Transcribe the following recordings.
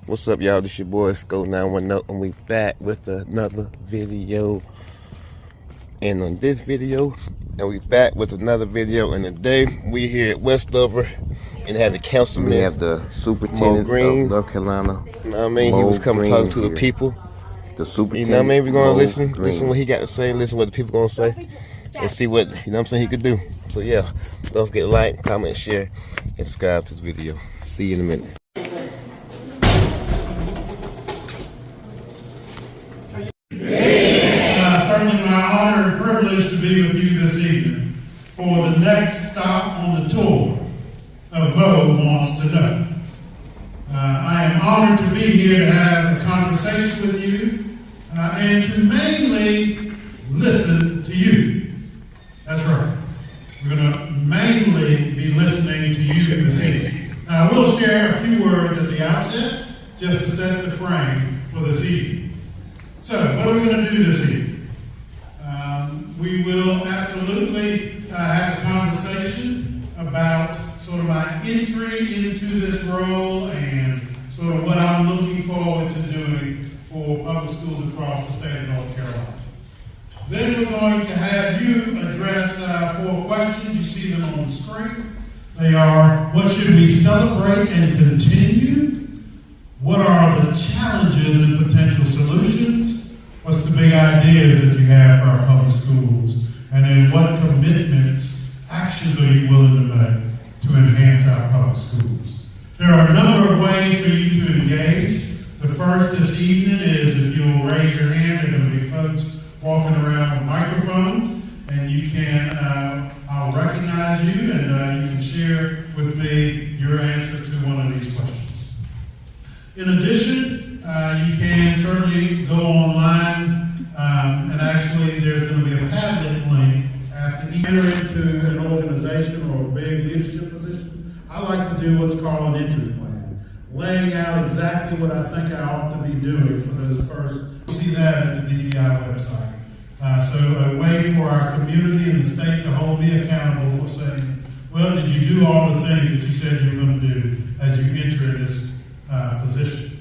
What's up, y'all? This your boy Sco 910, and we back with another video. And on this video, and we back with another video. And today we here at Westover, and had the councilman. We have the superintendent of North Carolina. You know what I mean? He was coming talking to the people. The superintendent. You know what I mean? We're gonna listen what he got to say, listen what the people gonna say, and see what he could do. So yeah, don't forget to like, comment, share, and subscribe to the video. See you in a minute. Certainly my honor and privilege to be with you this evening for the next stop on the tour of Bo Wants to Know. I am honored to be here to have a conversation with you and to mainly listen to you. That's right. We're going to mainly be listening to you this evening. Now, I will share a few words at the outset just to set the frame for this evening. So, what are we going to do this evening? We will absolutely have a conversation about sort of my entry into this role and sort of what I'm looking forward to doing for public schools across the state of North Carolina. Then we're going to have you address 4 questions. You see them on the screen. They are, what should we celebrate and continue? What are the challenges and potential solutions? What's the big ideas that you have for our public schools? And then what commitments, actions are you willing to make to enhance our public schools? There are a number of ways for you to engage. The first this evening is if you'll raise your hand, there are going to be folks walking around with microphones, and you can, I'll recognize you, and you can share with me your answer to one of these questions. In addition, you can certainly go online, and actually there's going to be a Padlet link after you enter into an organization or a big leadership position. I like to do what's called an entry plan, laying out exactly what I think I ought to be doing for those first. See that at the DPI website. So a way for our community and the state to hold me accountable for saying, well, did you do all the things that you said you were going to do as you enter this position?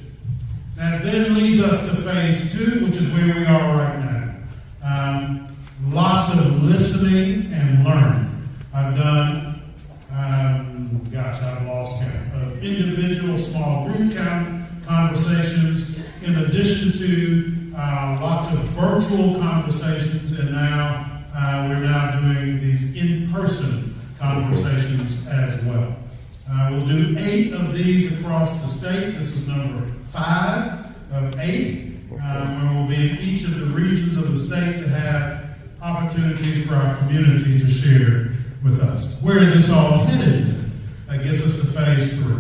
That then leads us to phase 2, which is where we are right now. Lots of listening and learning. I've done, I've lost count, individual small group conversations, in addition to lots of virtual conversations, and now we're now doing these in-person conversations as well. We'll do 8 of these across the state. This is number 5 of 8, where we'll be in each of the regions of the state to have opportunities for our community to share with us. Where is this all headed? That gets us to phase 3.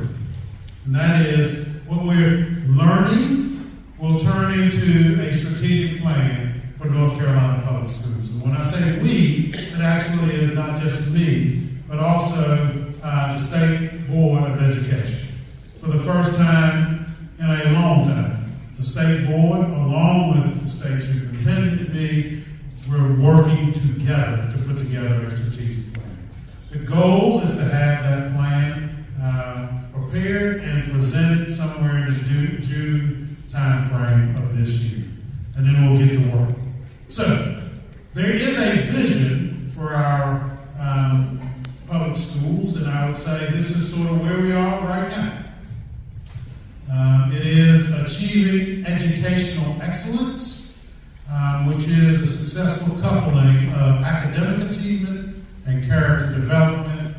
And that is what we're learning will turn into a strategic plan for North Carolina public schools. And when I say we, it actually is not just me, but also the State Board of Education. For the first time in a long time, the State Board, along with the State Superintendent and me, we're working together to put together a strategic plan. The goal is to have that plan prepared and presented somewhere in the June timeframe of this year. And then we'll get to work. So, there is a vision for our public schools, and I would say this is sort of where we are right now. It is achieving educational excellence, which is a successful coupling of academic achievement and character development,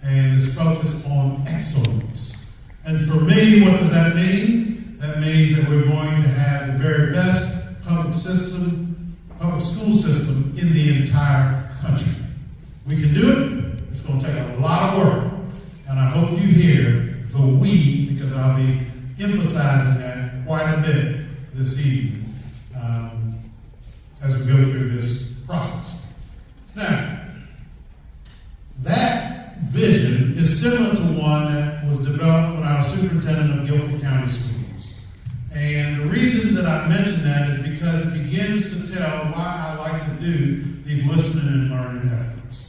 and is focused on excellence. And for me, what does that mean? That means that we're going to have the very best public school system in the entire country. We can do it. It's going to take a lot of work, and I hope you hear the we, because I'll be emphasizing that quite a bit this evening as we go through this process. Now, that vision is similar to one that was developed when I was superintendent of Guilford County Schools. And the reason that I mention that is because it begins to tell why I like to do these listening and learning efforts.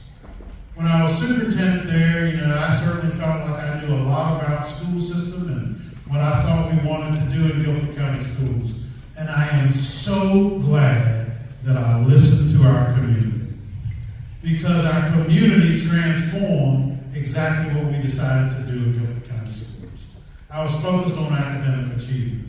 When I was superintendent there, I certainly felt like I knew a lot about school system and what I thought we wanted to do in Guilford County Schools. And I am so glad that I listened to our community, because our community transformed exactly what we decided to do in Guilford County Schools. I was focused on academic achievement.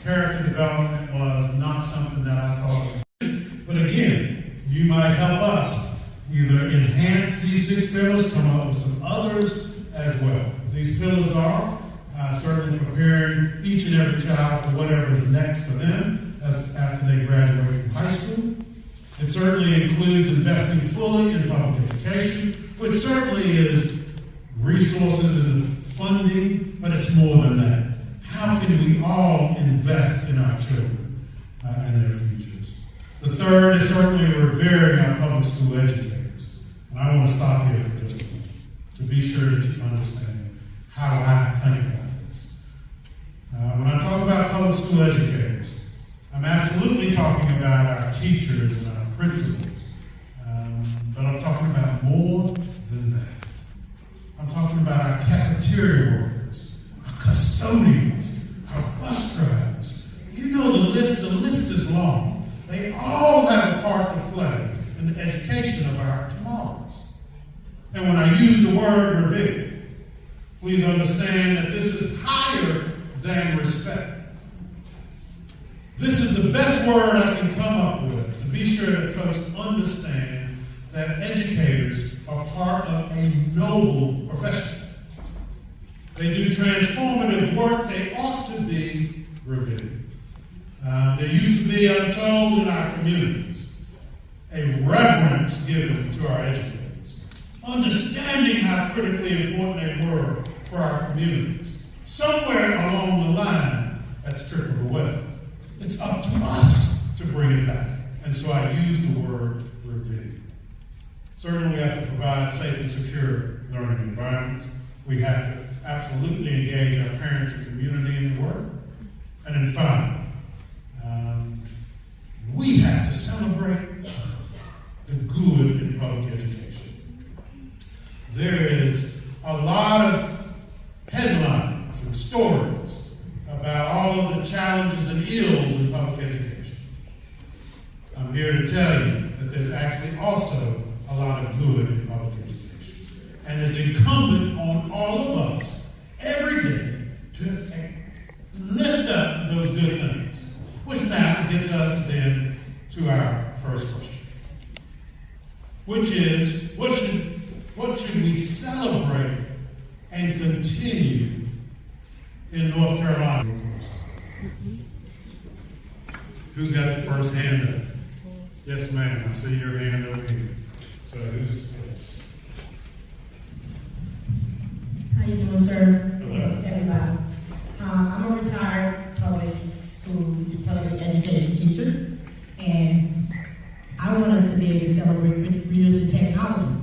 Character development was not something that I thought of. But again, you might help us either enhance these 6 pillars, come up with some others as well. These pillars are certainly preparing each and every child for whatever is next for them after they graduate from high school. It certainly includes investing fully in public education, which certainly is resources and funding, but it's more than that. How can we all invest in our children and their futures? The third is certainly revering our public school educators. And I want to stop here for just a minute to be sure that you understand how I think about this. When I talk about public school educators, I'm absolutely talking about our teachers and our principals. But I'm talking about more than that. I'm talking about our cafeteria workers, our custodians, our bus drivers. You know the list is long. They all have a part to play in the education of our tomorrows. And when I use the word revere, please understand that this is higher than respect. This is the best word I can come up with to be sure that folks understand that educators are part of a noble profession. They do transformative work. They ought to be revered. There used to be, I'm told, in our communities, a reverence given to our educators, understanding how critically important they were for our communities. Somewhere along the line, that's trickled away. It's up to us to bring it back. And so I use the word revere. Certainly we have to provide safe and secure learning environments. We have to absolutely engage our parents and community in the work. And then finally, we have to celebrate the good in public education. There is a lot of headlines and stories about all of the challenges and ills in public education. I'm here to tell you that there's actually also a lot of good in public education. And it's incumbent on all of us every day to lift up those good things. Which now gets us then to our first question, which is, what should we celebrate and continue in North Carolina? Who's got the first hand up? Yes, ma'am. I see your hand over here. So yes. How you doing, sir? Hello. Everybody. I'm a retired public education teacher, and I want us to be able to celebrate careers in technology.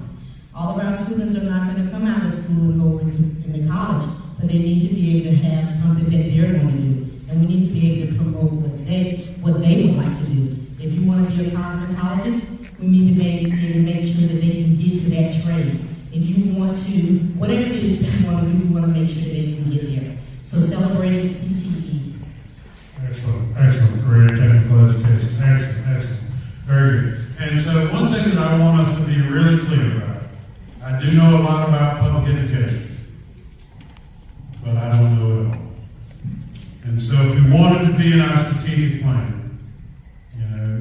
All of our students are not going to come out of school and go into college, but they need to be able to have something that they're going to do, and we need to be able to promote what they would like to do. If you want to be a cosmetologist, we need to be able to make sure that they can get to that trade. If you want to, whatever it is that you want to do, we want to make sure that they can get there. So celebrating CTE. Excellent. Career and technical education. Excellent. Very good. And so one thing that I want us to be really clear about, I do know a lot about public education, but I don't know it all. And so if we want it to be in our strategic plan,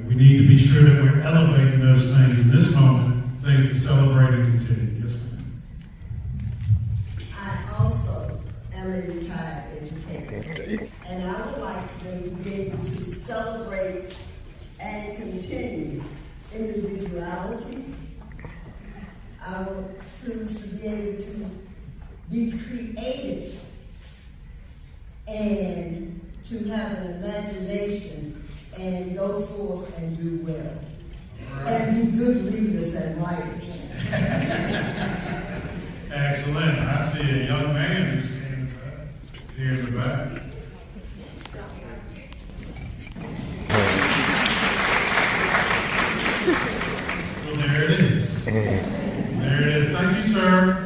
we need to be sure that we're elevating those things in this moment, things to celebrate and continue. Yes, ma'am. I also am a retired educator, and I would like them to be able to celebrate and continue individuality. I want students to be able to be creative and to have an imagination and go forth and do well. Right. And be good readers and writers. Excellent. I see a young man whose hands up here in the back. Well, there it is. There it is. Thank you, sir.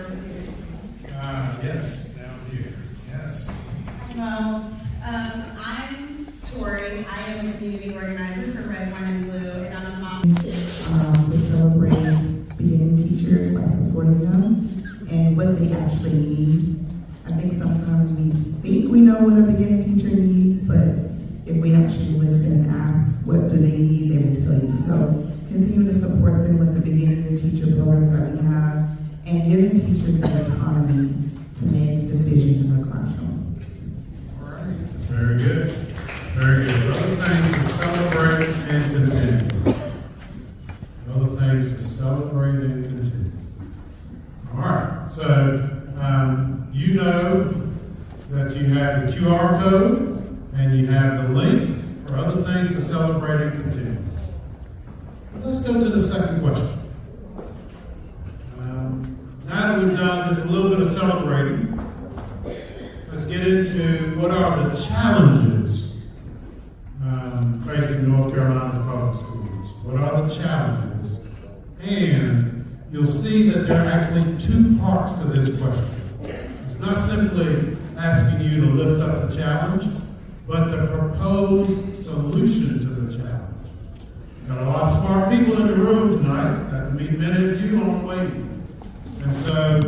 Yes, down here. Yes. Hello. community organizer for Red, Wine, and Blue, and I'm a mom. To celebrate beginning teachers by supporting them and what they actually need. I think sometimes we think we know what a beginning teacher needs, but if we actually listen and ask what do they need, they will tell you. So continue to support them with the beginning of teacher programs that we have and give the teachers the autonomy to make decisions in the classroom. All right. Very good. Very good. Other things to celebrate and continue. Other things to celebrate and continue. All right. So you know that you have the QR code and you have the link for other things to celebrate and continue. Let's go to the second question. Now that we've done just a little bit of celebrating, let's get into what are the challenges facing North Carolina's public schools. What are the challenges? And you'll see that there are actually two parts to this question. It's not simply asking you to lift up the challenge, but the proposed solution to the challenge. Got a lot of smart people in the room tonight. Got to meet many of you on the way. And so,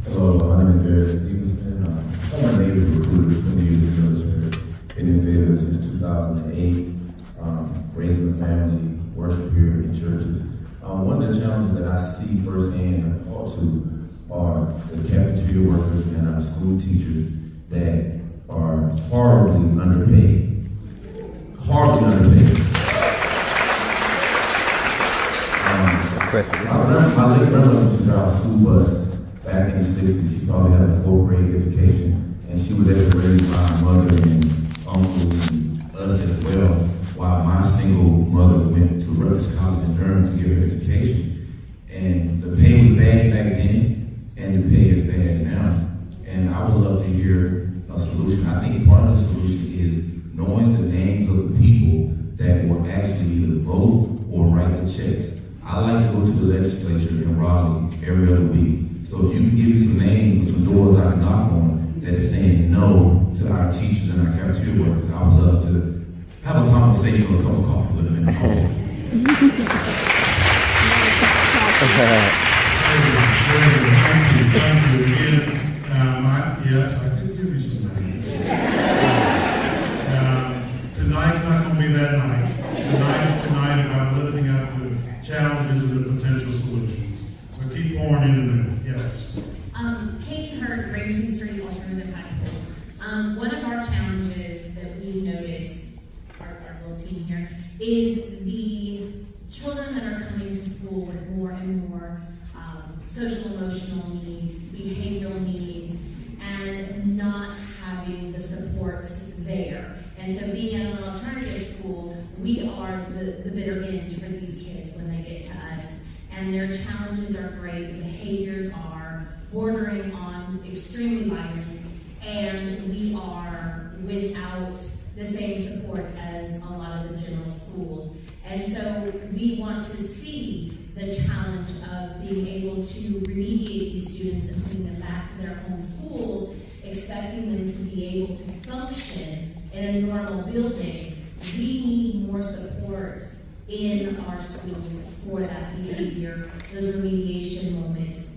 hello, my name is Barry Stevenson. I'm a native recruiter, 20 years in the military. Been in Fayetteville since 2008. Raising a family, worship here in churches. One of the challenges that I see firsthand and called to are the cafeteria workers and our school teachers that are horribly underpaid. Horribly underpaid. My late grandmother used to drive a school bus back in the 60s. She probably had a 4th grade education, and she was able to raise my mother and uncles and us as well, while my single mother went to Rutgers College in Durham to get her education. And the pay was bad back then, and the pay is bad now. And I would love to hear a solution. I think part of the solution is knowing the names of the people that will actually either vote or write the checks. I like to go to the legislature in Raleigh every other week. So if you can give me some names, some doors I can knock on that is saying no to our teachers and our cafeteria workers, I would love to have a conversation or a cup of coffee with them in the hall. Thank you again. Yes, I could give you some names. Tonight's not going to be that night. Tonight's tonight about lifting up the challenges and the potential solutions. So keep pouring into it. Yes. Katie Hurd, Ramsey Street Alternative High School. One of our challenges that we notice, our little team here, is the children that are coming to school with more and more social emotional needs, behavioral needs, and not having the supports there. And so being at an alternative school, we are the bitter end for these kids when they get to us. And their challenges are great, the behaviors are bordering on extremely violent, and we are without the same supports as a lot of the general schools. And so we want to see the challenge of being able to remediate these students and sending them back to their home schools, expecting them to be able to function in a normal building. We need more support in our schools for that behavior, those remediation moments,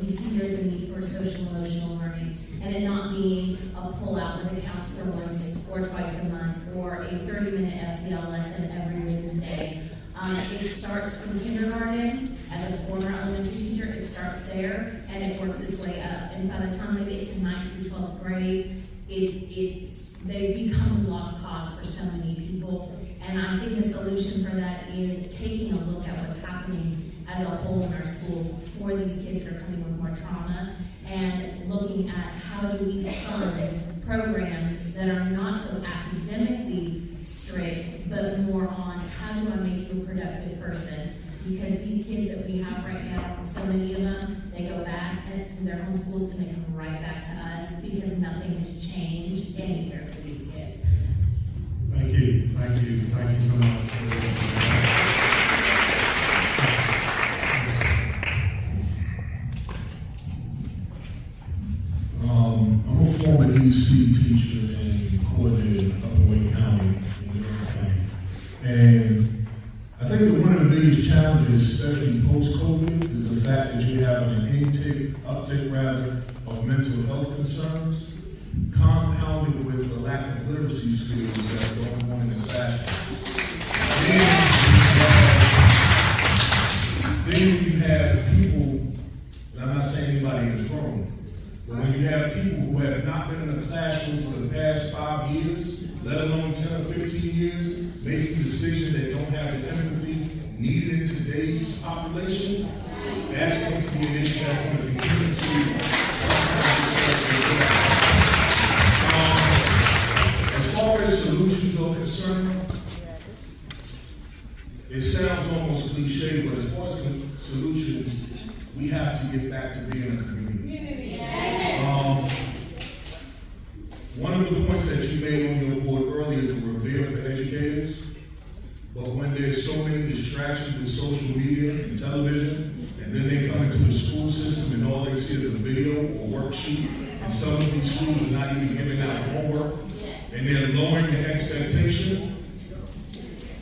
we see there's a need for social emotional learning, and it not being a pull-out with a counselor once or twice a month, or a 30-minute SEL lesson every Wednesday. It starts from kindergarten. As a former elementary teacher, it starts there, and it works its way up. And by the time they get to 9th through 12th grade, they become a lost cause for so many people. And I think the solution for that is taking a look at what's happening as a whole in our schools for these kids that are coming with more trauma, and looking at how do we fund programs that are not so academically strict, but more on how do I make you a productive person? Because these kids that we have right now, so many of them, they go back to their home schools and they come right back to us because nothing has changed anywhere for these kids. Thank you. Thank you. Thank you so much. I'm a former EC teacher and coordinator in Upper Wayne County, in Durham County. noticed, especially post-COVID, is the fact that you have an uptick of mental health concerns, compounded with the lack of literacy skills that are going on in the classroom. Then you have people, and I'm not saying anybody in this room, but when you have people who have not been in a classroom for the past 5 years, let alone 10 or 15 years, making decisions that don't have the empathy needed in today's population, that's going to be an issue that's going to continue to as far as solutions are concerned, it sounds almost cliche, but as far as solutions, we have to get back to being a community. One of the points that you made on your board earlier is a revere for educators. But when there's so many distractions with social media and television, and then they come into the school system and all they see is a video or worksheet, and some of these schools are not even giving out homework, and they're lowering the expectation.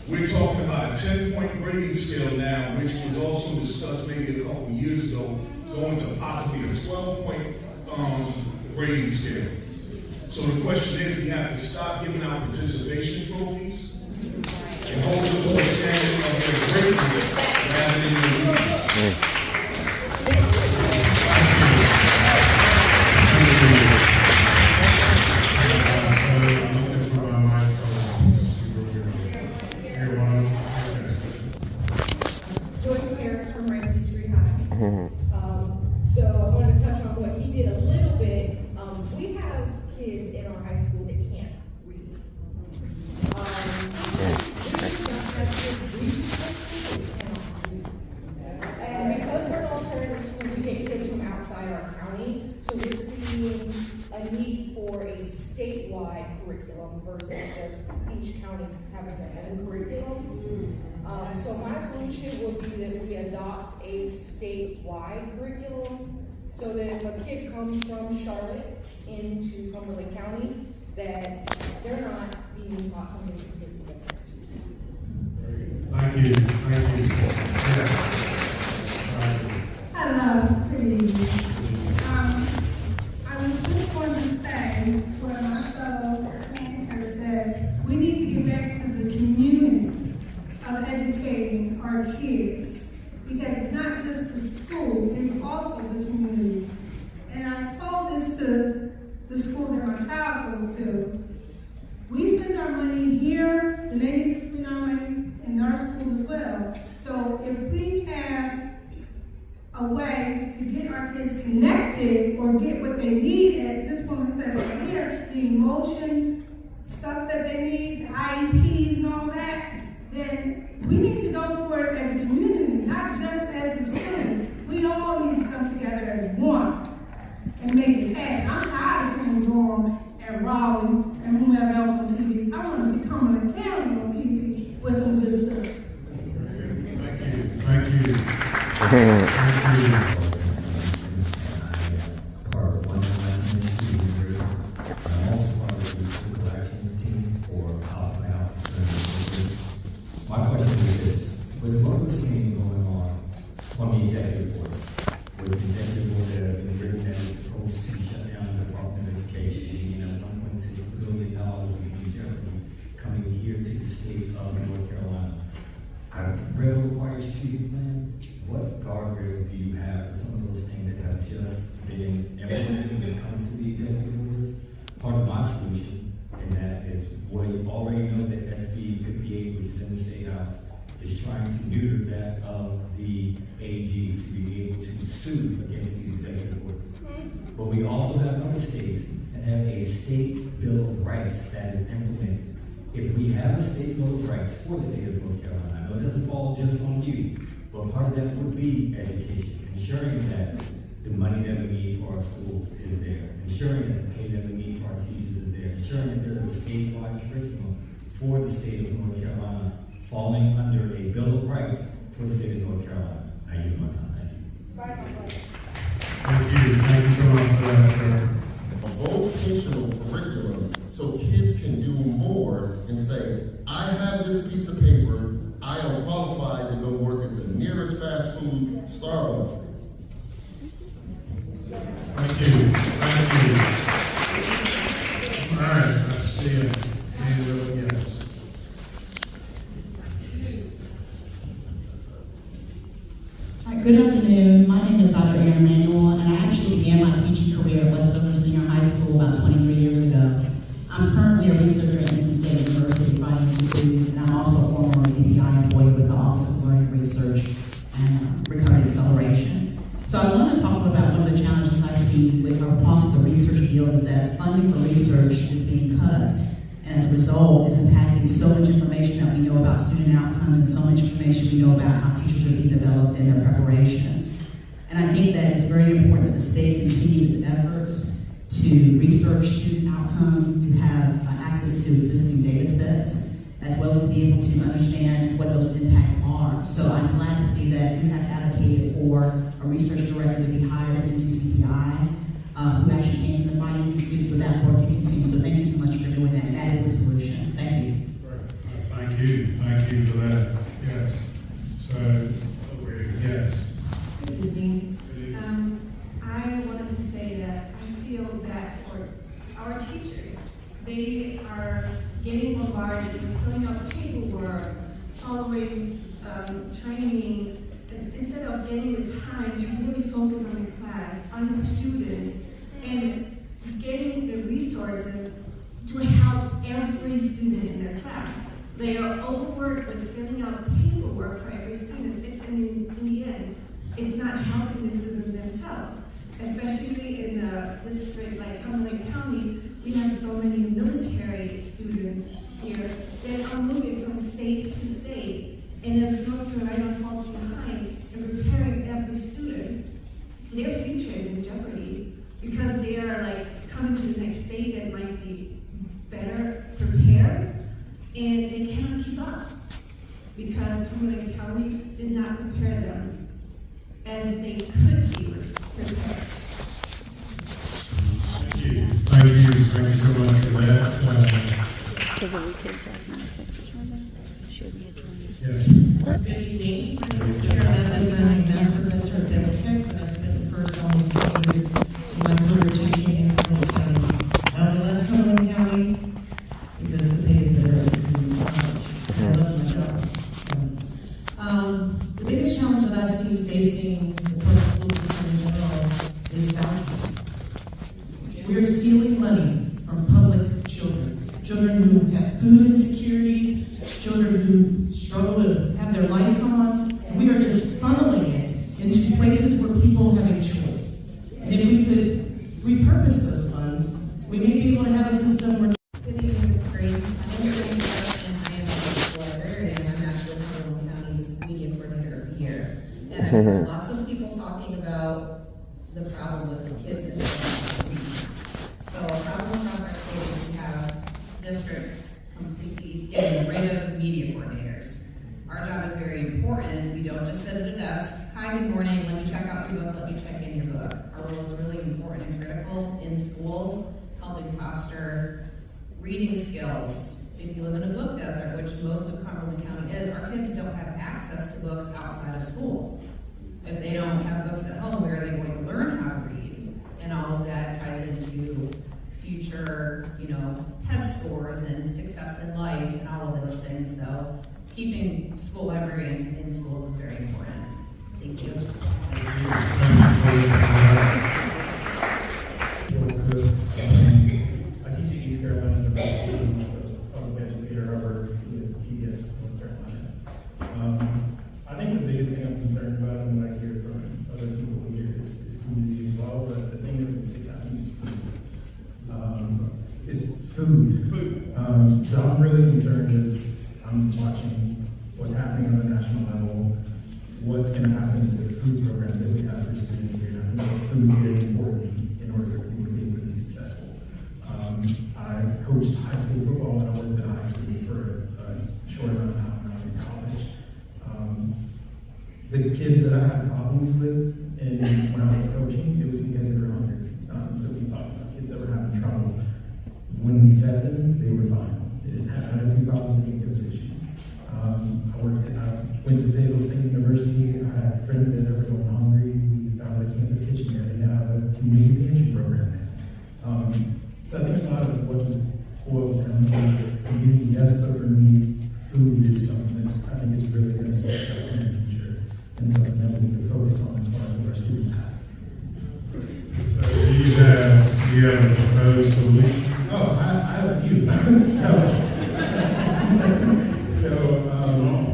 We're talking about a 10-point grading scale now, which was also discussed maybe a couple years ago, going to possibly a 12-point grading scale. So the question is, we have to stop giving out participation trophies and hold them to a standard of their greatness rather than their weakness. So I wanted to touch on what he did a little bit. We have kids in our high school that can't read. And because we're an alternative school, we get kids from outside our county. So we're seeing a need for a statewide curriculum versus just each county having their own curriculum. So my solution would be that we adopt a statewide curriculum so that if a kid comes from Charlotte into Cumberland County, that they're not being taught something completely different. Thank you. Yes. Hello, good evening. I was just going to say what my fellow candidates said. We need to get back to the community of educating our kids, because it's not just the school, it's also the community. And I told this to the school that my child goes to. We spend our money here, and they need to spend our money in our schools as well. So if we have a way to get our kids connected or get what they need, as this woman said right here, the emotion stuff that they need, the IEPs and all that, then we need to go for it as a community, not just as a student. We all need to come together as one and make it happen. I'm tired of seeing Durham and Raleigh and whomever else on TV. I want to see Cumberland County on TV with some good stuff. Thank you. Part of the one group. I'm also part of the school action team for helping out. My question is this: with what we're seeing going on the executive board, with the executive board that has been written as supposed to shut down the Department of Education, $1.6 billion would be in jeopardy coming here to the state of North Carolina. I read over part of your strategic plan. What guardrails do you have for some of those things that have just been implemented when it comes to the executive orders? Part of my solution in that is, well, you already know that SB 58, which is in the State House, is trying to neuter that of the AG to be able to sue against these executive orders. But we also have other states that have a state bill of rights that is implemented. If we have a state bill of rights for the state of North Carolina, I know it doesn't fall just on you, but part of that would be education, ensuring that the money that we need for our schools is there, ensuring that the pay that we need for our teachers is there, ensuring that there is a statewide curriculum for the state of North Carolina falling under a bill of rights for the state of North Carolina. I yield my time. Thank you. Thank you so much for that, sir. A vocational curriculum so kids can do more and say, I have this piece of paper, I am qualified to go work at the nearest Good afternoon. My name is Dr. Erin Manuel, and I actually began my teaching career at Westover Senior High School about 23 years ago. I'm currently a researcher at NC State University Fine Institute, and I'm also a former DPI employee with the Office of Learning Research and Recovery and Acceleration. So I want to talk about one of the challenges I see with across the research field is that funding for research is being cut. And as a result, it's impacting so much information that we know about student outcomes and so much information we know about how teachers are being developed in their preparation. And I think that it's very important that the state continues its efforts to research student outcomes, to have access to existing data sets, as well as be able to understand what those impacts are. So I'm glad to see that you have advocated for a research director to be hired at NCDPI, who actually came from the Fine Institute, so that work can continue. So thank you so much for doing that. That is a solution. Thank you. Thank you. Thank you for that. Yes. So, yes. Good evening. I wanted to say that I feel that for our teachers, they are getting bombarded with filling out paperwork, following trainings, instead of getting the time to really focus on the class, on the students, and getting the resources to help every student in their class. They are overworked with filling out paperwork for every student. In the end, it's not helping the students themselves. Especially in a district like Cumberland County, we have so many military students here that are moving from state to state. And if North Carolina falls behind in preparing every student, their future is in jeopardy because they are like coming to the next state that might be better prepared, and they cannot keep up because Cumberland County did not prepare them as they could be prepared. Thank you. Thank you. Thank you so much for that. Yes. Good evening. My name is Carolyn Besson. I'm now a professor at Tech, but I spent the first almost 20 years in my career teaching in Cumberland County. I only left Cumberland County because the pay is better at community college. I love my job. So, the biggest challenge that I see facing the public school system in general is vouchers. We are stealing money from public children, children who have food insecurities, children who struggle to have their lights on, and we are just funneling it into places where people have a choice. And if we could repurpose those funds, we may be able to have a system where... Good evening, Mr. Green. My name is Jane Clark, and I am a school librarian, and I'm actually Cumberland County's media coordinator of the year. And I've heard lots of people talking about the problem with the kids in the So a problem across our state is we have districts completely getting rid of media coordinators. Our job is very important. We don't just sit at a desk. Hi, good morning. Let me check out your book. Let me check in your book. Our role is really important and critical in schools, helping foster reading skills. If you live in a book desert, which most of Cumberland County is, our kids don't have access to books outside of school. If they don't have books at home, where are they going to learn how to read? And all of that ties into future, test scores and success in life and all of those things. So keeping school librarians in schools is very important. Thank you. I teach at East Carolina University. I'm also a public educator. I work with PBS North Carolina. I think the biggest thing I'm concerned about, and what I hear from other people here, is community as well. But the thing that really sticks out to me is food. So I'm really concerned as I'm watching what's happening on the national level, what's going to happen to the food programs that we have for students here. I think food is very important in order for people to be able to be successful. I coached high school football and I worked at high school for a short amount of time when I was in college. The kids that I had problems with when I was coaching, it was because they were hungry. So we talked about kids that were having trouble. When we fed them, they were fine. They didn't have attitude problems, they didn't give us issues. I went to Fayetteville State University. I had friends that were going hungry. We found a campus kitchen there. They now have a community pantry program there. So I think a lot of what this boils down to is community, yes, but for me, food is something that's I think is really going to step up in the future. and something that we need to focus on as far as what our students have. So do you have a proposed solution? Oh, I have a few.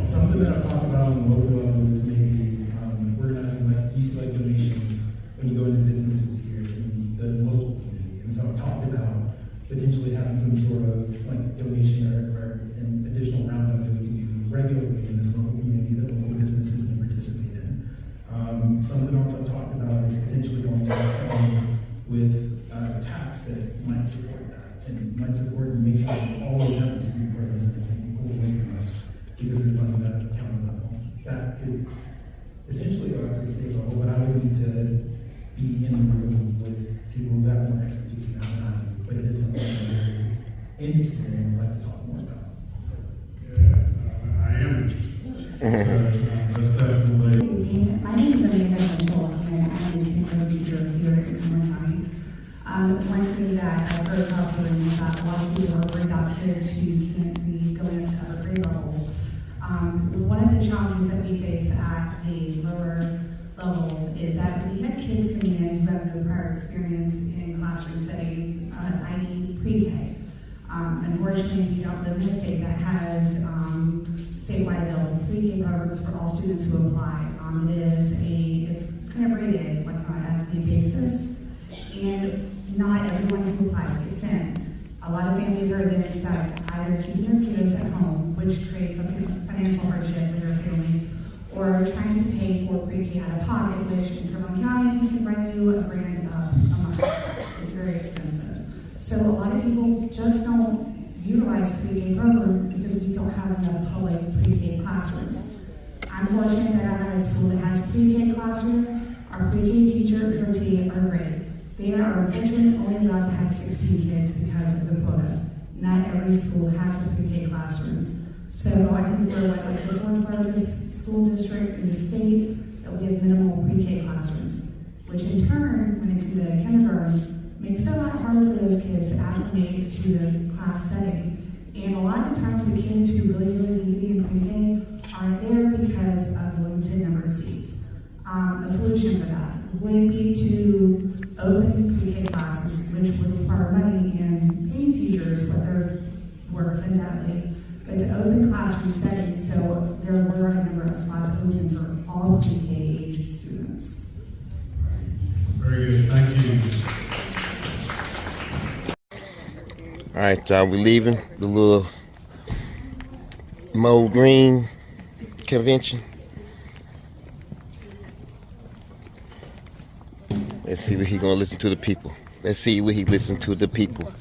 Something that I've talked about on the local level is maybe organizing like UC donations when you go into businesses here in the local community. And so I've talked about potentially having some sort of like donation or an additional roundup that we can do regularly in this local community that local businesses can participate in. Something else I've talked about is potentially going to with tax that might support that and might support and make sure we always have those free programs that can't be pulled away from us because we're funding that at the county level. That could potentially go out to the state level, but I would need to be in the room with people who have more expertise now than I do. But it is something I'm very interested in and would like to talk more about. Yeah, I am interested. Let's definitely. My name is Amanda Mitchell, and I'm a kindergarten teacher here in Cumberland County. One thing that I've heard across the room is that a lot of people are worried about kids who can't be going into other grade levels. One of the challenges that we face at the lower levels is that we have kids coming in who have no prior experience in classroom settings, i.e. pre-K. Unfortunately, we don't live in a state that has statewide available pre-K programs for all students who apply. It's kind of rated like on an as-need basis, and not everyone who applies gets in. A lot of families are then stuck either keeping their kiddos at home, which creates a financial hardship for their families, or trying to pay for pre-K out of pocket, which in Cumberland County can run you $1,000 a month. It's very expensive. So a lot of people just don't utilize a pre-K program because we don't have enough public pre-K classrooms. I'm fortunate that I'm at a school that has a pre-K classroom. Our pre-K teacher and OT are great. They are unfortunately only allowed to have 16 kids because of the quota. Not every school has a pre-K classroom. So I think we're like the fourth largest school district in the state that we have minimal pre-K classrooms, which in turn, when they come to kindergarten, makes it a lot harder for those kids to acclimate to the class setting. And a lot of the times the kids who really need to be in pre-K aren't there because of the limited number of seats. A solution for that would be to open pre-K classes, which would require money and paying teachers what they're worth undoubtedly, but to open classroom settings so there were a number of spots open for all pre-K age students. Very good, thank you. All right, y'all, we leaving the little Mo Green convention. Let's see what he gonna listen to the people. Let's see what he listen to the people.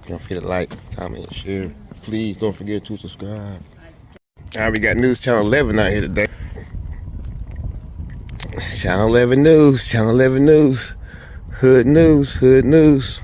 Don't forget to like, comment, and share. Please don't forget to subscribe. All right, we got News Channel 11 out here today. Channel 11 News, Channel 11 News. Hood news, hood news.